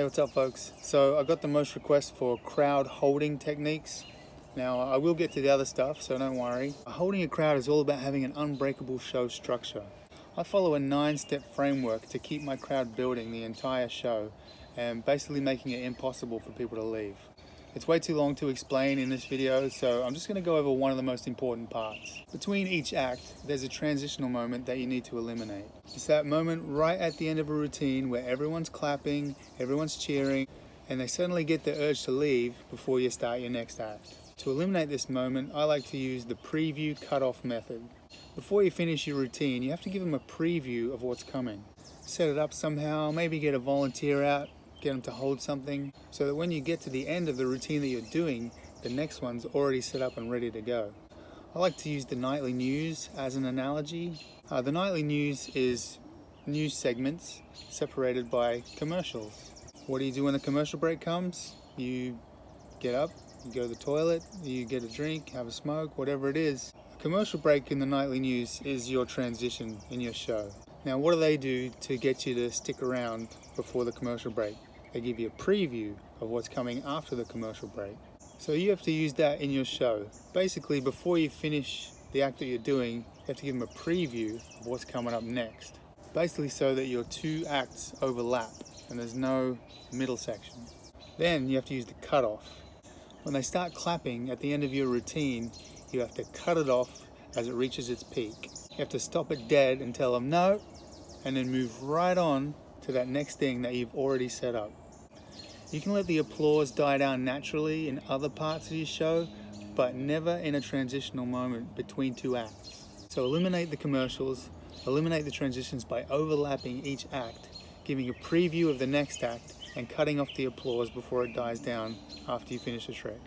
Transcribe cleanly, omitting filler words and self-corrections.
Hey, what's up folks? So I got the most requests for crowd holding techniques. Now I will get to the other stuff, so don't worry. Holding a crowd is all about having an unbreakable show structure. I follow a 9-step framework to keep my crowd building the entire show and basically making it impossible for people to leave. It's way too long to explain in this video, so I'm just going to go over one of the most important parts. Between each act, there's a transitional moment that you need to eliminate. It's that moment right at the end of a routine where everyone's clapping, everyone's cheering, and they suddenly get the urge to leave before you start your next act. To eliminate this moment, I like to use the preview cutoff method. Before you finish your routine, you have to give them a preview of what's coming. Set it up somehow, maybe get a volunteer out, get them to hold something, so that when you get to the end of the routine that you're doing, the next one's already set up and ready to go. I like to use the nightly news as an analogy. The nightly news is news segments separated by commercials. What do you do when the commercial break comes? You get up, you go to the toilet, you get a drink, have a smoke, whatever it is. A commercial break in the nightly news is your transition in your show. Now, what do they do to get you to stick around before the commercial break? They give you a preview of what's coming after the commercial break. So you have to use that in your show. Basically, before you finish the act that you're doing, you have to give them a preview of what's coming up next. Basically so that your two acts overlap and there's no middle section. Then you have to use the cutoff. When they start clapping at the end of your routine, you have to cut it off as it reaches its peak. You have to stop it dead and tell them no, and then move right on to that next thing that you've already set up. You can let the applause die down naturally in other parts of your show, but never in a transitional moment between two acts. So eliminate the commercials, eliminate the transitions by overlapping each act, giving a preview of the next act, and cutting off the applause before it dies down after you finish the trick.